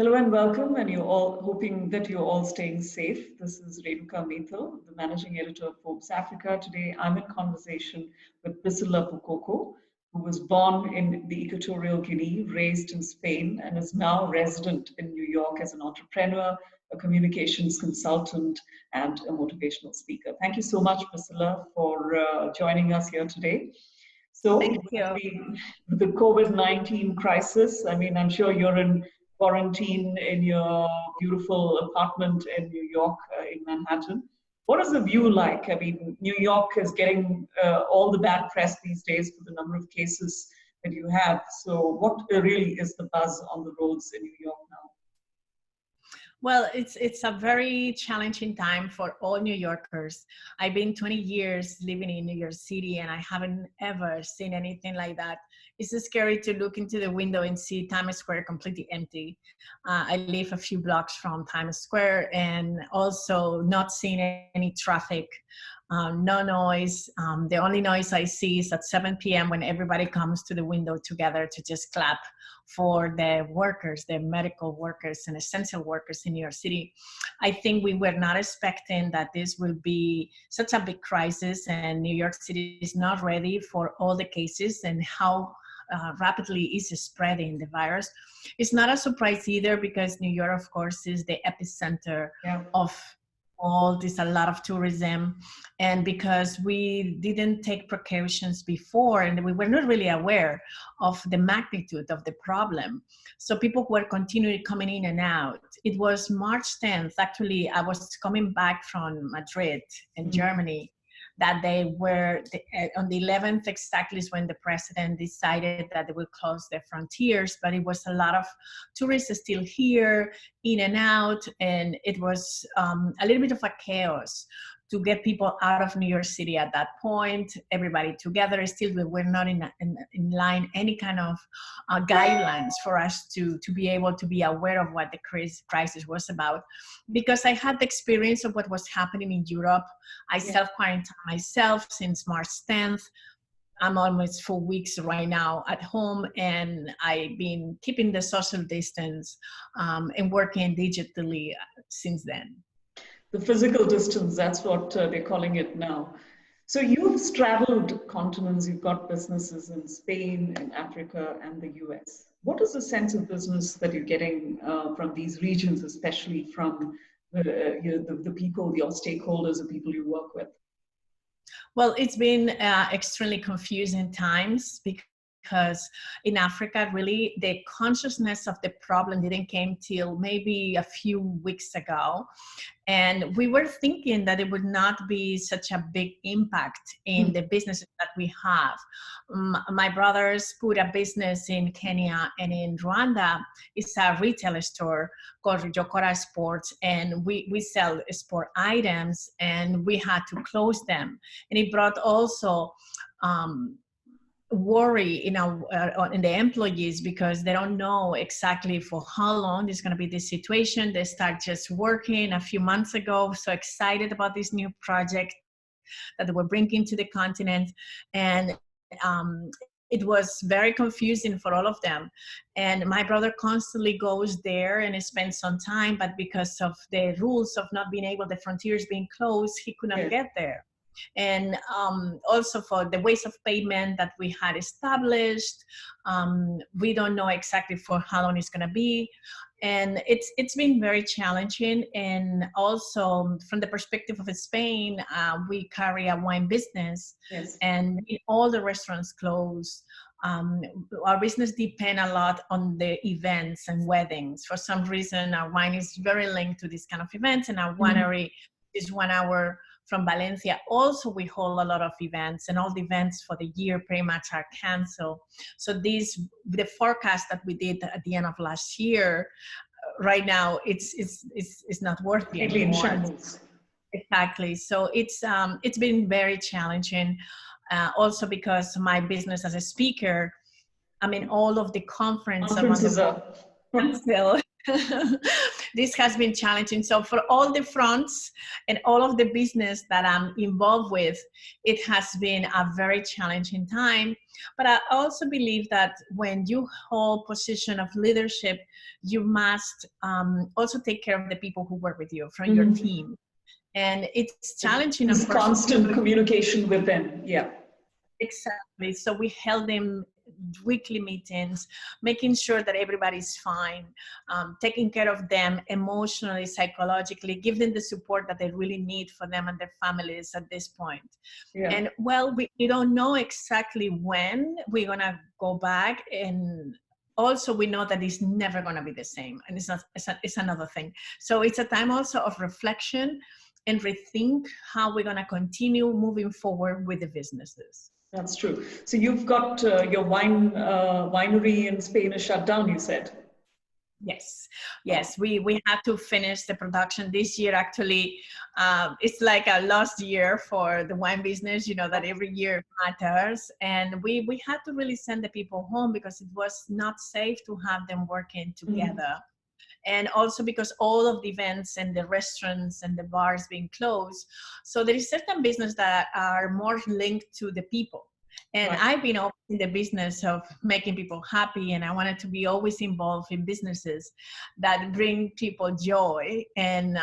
Hello and welcome, and you're all hoping that you're all staying safe. This is Renuka Methil, the Managing Editor of Forbes Africa. Today, I'm in conversation with Priscilla Bokoko, who was born in the Equatorial Guinea, raised in Spain, and is now resident in New York as an entrepreneur, a communications consultant, and a motivational speaker. Thank you so much, Priscilla, for joining us here today. So, Thank you. with the COVID-19 crisis, I mean, I'm sure you're in quarantine in your beautiful apartment in New York, in Manhattan. What is the view like? I mean, New York is getting all the bad press these days for the number of cases that you have. So what really is the buzz on the roads in New York now? Well, it's a very challenging time for all New Yorkers. I've been 20 years living in New York City, and I haven't ever seen anything like that. It's scary to look into the window and see Times Square completely empty. I live a few blocks from Times Square, and also not seeing any traffic, no noise. The only noise I see is at 7 p.m. when everybody comes to the window together to just clap for the workers, the medical workers and essential workers in New York City. I think we were not expecting that this will be such a big crisis, and New York City is not ready for all the cases and how rapidly is spreading the virus. It's not a surprise either, because New York, of course, is the epicenter of all this, a lot of tourism, and because we didn't take precautions before and we were not really aware of the magnitude of the problem. So people were continually coming in and out. It was March 10th, actually, I was coming back from Madrid in Germany. That they were, on the 11th exactly is when the president decided that they would close their frontiers, but it was a lot of tourists still here, in and out, and it was a little bit of a chaos to get people out of New York City at that point, everybody together. Still, we were not in line any kind of guidelines for us to be able to be aware of what the crisis was about. Because I had the experience of what was happening in Europe. I self-quarantined myself since March 10th. I'm almost 4 weeks right now at home, and I've been keeping the social distance and working digitally since then. The physical distance, that's what they're calling it now. So you've straddled continents, you've got businesses in Spain, in Africa, and the US. What is the sense of business that you're getting from these regions, especially from the people, your stakeholders, the people you work with? Well, it's been extremely confusing times, because in Africa, really, the consciousness of the problem didn't come till maybe a few weeks ago. And we were thinking that it would not be such a big impact in the businesses that we have. My brothers put a business in Kenya and in Rwanda. It's a retail store called Jokora Sports, and we sell sport items, and we had to close them. And it brought also worry in the employees, because they don't know exactly for how long is going to be this situation. They start just working a few months ago, so excited about this new project that they were bringing to the continent, and it was very confusing for all of them. And my brother constantly goes there and spends some time, but because of the rules of not being able, the frontiers being closed, he could not get there. And also for the ways of payment that we had established, we don't know exactly for how long it's going to be. And it's been very challenging. And also from the perspective of Spain, we carry a wine business, and all the restaurants close. Our business depends a lot on the events and weddings. For some reason, our wine is very linked to this kind of events, and our winery is 1 hour from Valencia. Also, we hold a lot of events, and all the events for the year pretty much are canceled. So the forecast that we did at the end of last year, right now, it's not working anymore. Exactly. So it's been very challenging. Also because my business as a speaker, I mean, all of the conferences are canceled. This has been challenging. So for all the fronts and all of the business that I'm involved with, it has been a very challenging time. But I also believe that when you hold position of leadership, you must also take care of the people who work with you from your team. And it's challenging, of This course. constant communication with them. Yeah. Exactly. So we held them weekly meetings, making sure that everybody's fine, taking care of them emotionally, psychologically, give them the support that they really need for them and their families at this point. Yeah. And well, we don't know exactly when we're going to go back. And also we know that it's never going to be the same. And it's another thing. So it's a time also of reflection and rethink how we're going to continue moving forward with the businesses. That's true. So you've got your winery in Spain is shut down, you said? Yes. We had to finish the production this year. Actually, it's like a lost year for the wine business, you know, that every year matters. And we had to really send the people home because it was not safe to have them working together. And also because all of the events and the restaurants and the bars being closed. So there is certain business that are more linked to the people. And I've been always in the business of making people happy, and I wanted to be always involved in businesses that bring people joy. And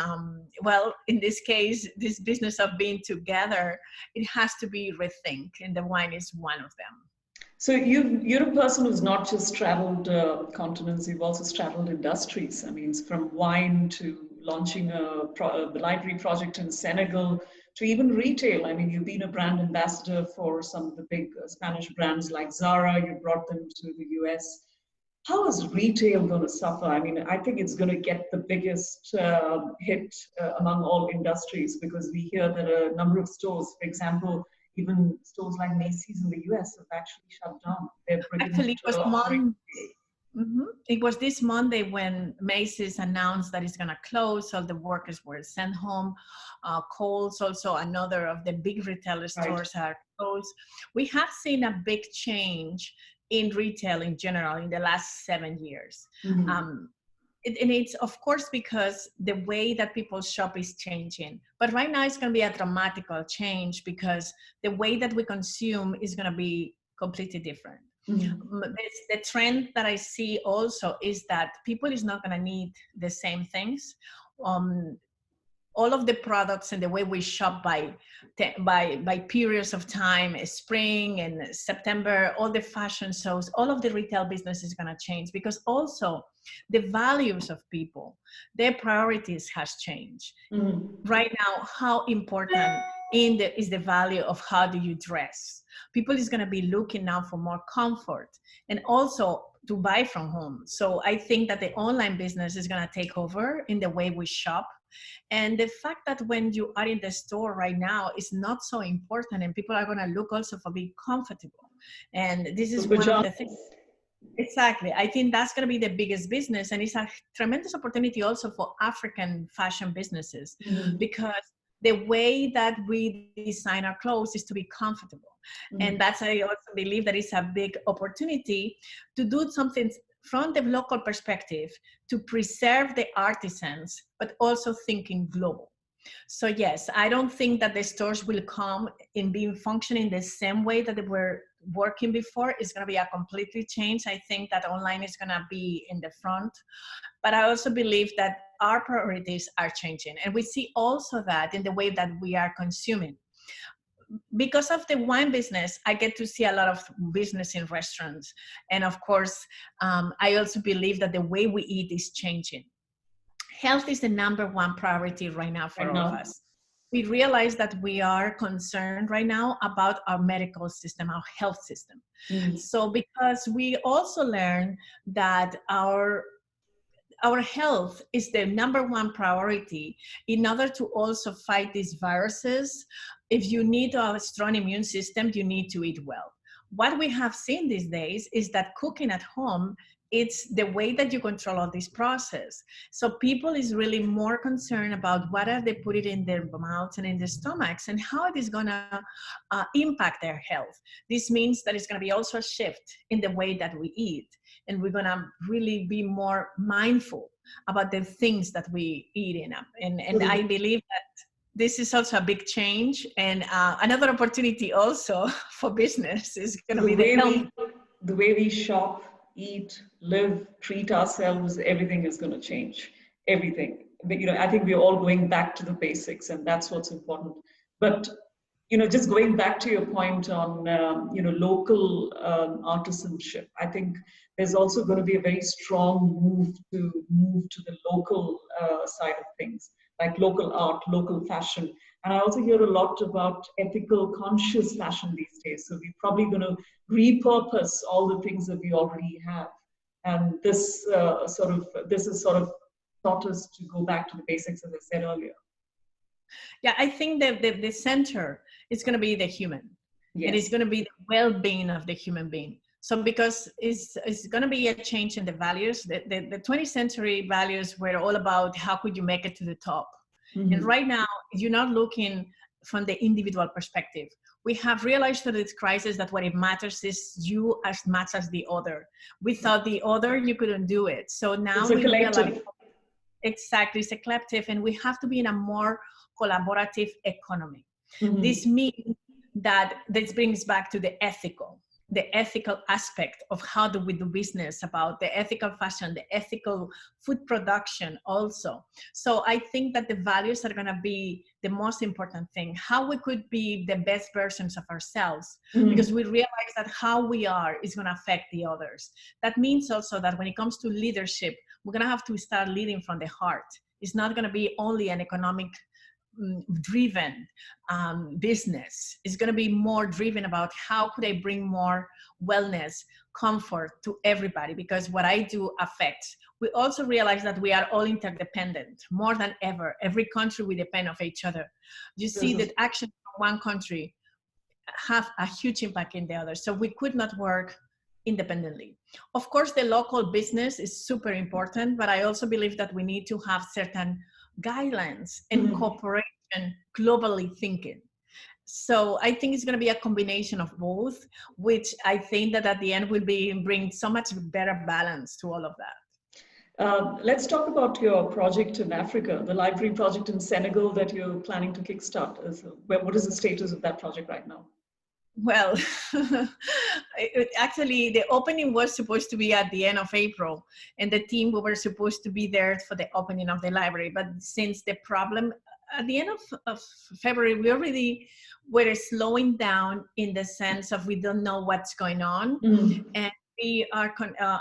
well, in this case, this business of being together, it has to be rethink, and the wine is one of them. So you're a person who's not just traveled continents, you've also traveled industries. I mean, from wine to launching a library project in Senegal to even retail. I mean, you've been a brand ambassador for some of the big Spanish brands like Zara. You brought them to the US. How is retail going to suffer? I mean, I think it's going to get the biggest hit among all industries because we hear that a number of stores, for example, even stores like Macy's in the US have actually shut down. Actually, it was Monday. It was this Monday when Macy's announced that it's going to close. All the workers were sent home. Kohl's, also another of the big retailer stores, are closed. We have seen a big change in retail in general in the last 7 years. And it's of course because the way that people shop is changing. But right now it's going to be a dramatical change because the way that we consume is going to be completely different. The trend that I see also is that people is not going to need the same things. All of the products and the way we shop by periods of time, spring and September, all the fashion shows, all of the retail business is going to change because also the values of people, their priorities has changed. Right now, how important is the value of how do you dress? People is going to be looking now for more comfort and also to buy from home. So I think that the online business is going to take over in the way we shop. And the fact that when you are in the store right now is not so important, and people are going to look also for being comfortable. And this is one of the things. Exactly. I think that's going to be the biggest business. And it's a tremendous opportunity also for African fashion businesses because the way that we design our clothes is to be comfortable. And that's, I also believe that it's a big opportunity to do something from the local perspective to preserve the artisans, but also thinking global. So yes, I don't think that the stores will come in being functioning the same way that they were working before. It's going to be a completely change. I think that online is going to be in the front, but I also believe that our priorities are changing. And we see also that in the way that we are consuming. Because of the wine business, I get to see a lot of business in restaurants. And of course, I also believe that the way we eat is changing. Health is the #1 priority right now for all of us. We realize that we are concerned right now about our medical system, our health system. So because we also learn that our health is the #1 priority in order to also fight these viruses. If you need a strong immune system, you need to eat well. what we have seen these days is that cooking at home, it's the way that you control all this process. So people is really more concerned about what are they putting in their mouths and in their stomachs and how it is going to impact their health. This means that it's going to be also a shift in the way that we eat, and we're going to really be more mindful about the things that we eat in them. And I believe that this is also a big change, and another opportunity also for business is going to be the way we shop, eat, live, treat ourselves. Everything is going to change. Everything. But, I think we're all going back to the basics, and that's what's important. But just going back to your point on local artisanship, I think there's also going to be a very strong move to the local side of things, like local art, local fashion. And I also hear a lot about ethical, conscious fashion these days. So we're probably going to repurpose all the things that we already have. And this has sort of taught us to go back to the basics, as I said earlier. Yeah, I think that the center is going to be the human. Yes. And it's going to be the well-being of the human being. So because it's going to be a change in the values. The 20th century values were all about how could you make it to the top. Mm-hmm. And right now, you're not looking from the individual perspective. We have realized through this crisis that what it matters is you as much as the other. Without the other, you couldn't do it. So now it's a collective. Exactly, it's a collective, and we have to be in a more collaborative economy. Mm-hmm. This means that this brings back to the ethical aspect of how do we do business, about the ethical fashion, the ethical food production also. So I think that the values are going to be the most important thing, how we could be the best versions of ourselves, mm-hmm. because we realize that how we are is going to affect the others. That means also that when it comes to leadership, we're going to have to start leading from the heart. It's not going to be only an economic driven business. Is going to be more driven about how could I bring more wellness, comfort to everybody, because what I do affects. We also realize that we are all interdependent more than ever. Every country we depend on each other. You see that action from one country have a huge impact in the other. So we could not work independently. Of course, the local business is super important, but I also believe that we need to have certain guidelines and mm-hmm. cooperation, globally thinking. So I think it's going to be a combination of both, which I think that at the end will bring so much better balance to all of that. Let's talk about your project in Africa, the library project in Senegal that you're planning to kickstart. What is the status of that project right now? Well, actually, the opening was supposed to be at the end of April, and the team were supposed to be there for the opening of the library. But since the problem at the end of February, we already were slowing down in the sense of we don't know what's going on. Mm-hmm. And we are,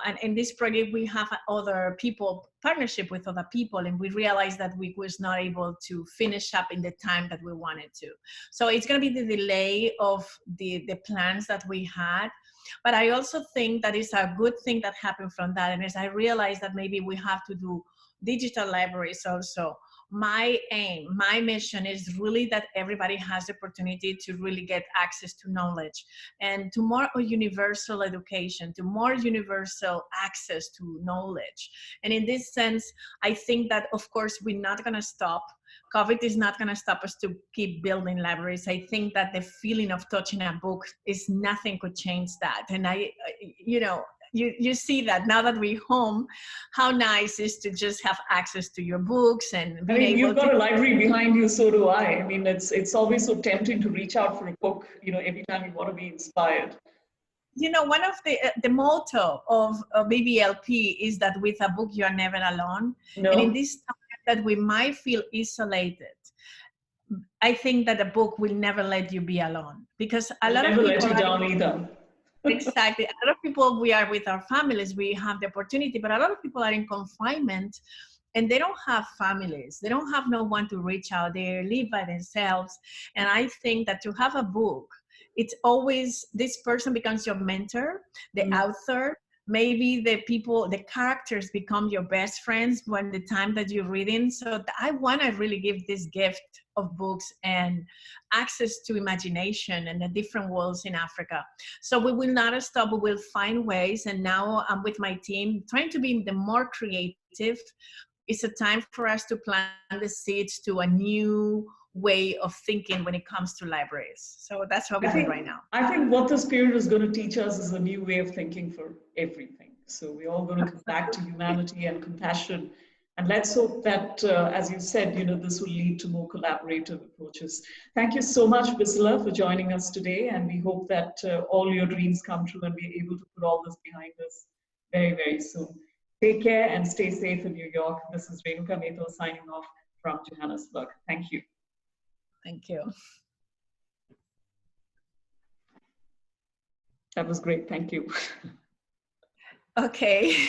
and in this project, we have other people, partnership with other people, and we realized that we was not able to finish up in the time that we wanted to. So it's going to be the delay of the plans that we had. But I also think that it's a good thing that happened from that. And as I realized that maybe we have to do digital libraries also. My aim, my mission is really that everybody has the opportunity to really get access to knowledge and to more universal education, to more universal access to knowledge. And in this sense, I think that, of course, we're not going to stop. COVID is not going to stop us to keep building libraries. I think that the feeling of touching a book is nothing could change that. And you see that now that we're home, how nice it is to just have access to your books and you've got a library behind you, so do I. I mean, it's always so tempting to reach out for a book, every time you want to be inspired. One of the motto of BBLP is that with a book, you are never alone. No. And in this time that we might feel isolated, I think that a book will never let you be alone, because a lot of people never let you down either. Exactly. A lot of people, we are with our families, we have the opportunity, but a lot of people are in confinement and they don't have families. They don't have no one to reach out. They live by themselves. And I think that to have a book, it's always, this person becomes your mentor, the author, maybe the characters become your best friends when the time that you're reading. So I want to really give this gift of books and access to imagination and the different worlds in Africa. So we will not stop, we will find ways. And now I'm with my team trying to be the more creative. It's a time for us to plant the seeds to a new way of thinking when it comes to libraries. So that's what we're doing right now. I think what this period is going to teach us is a new way of thinking for everything. So we're all going to come back to humanity and compassion. And let's hope that, as you said, this will lead to more collaborative approaches. Thank you so much, Priscilla, for joining us today. And we hope that all your dreams come true and we're able to put all this behind us very, very soon. Take care and stay safe in New York. This is Renuka Methil signing off from Johannesburg. Thank you. Thank you. That was great. Thank you. Okay.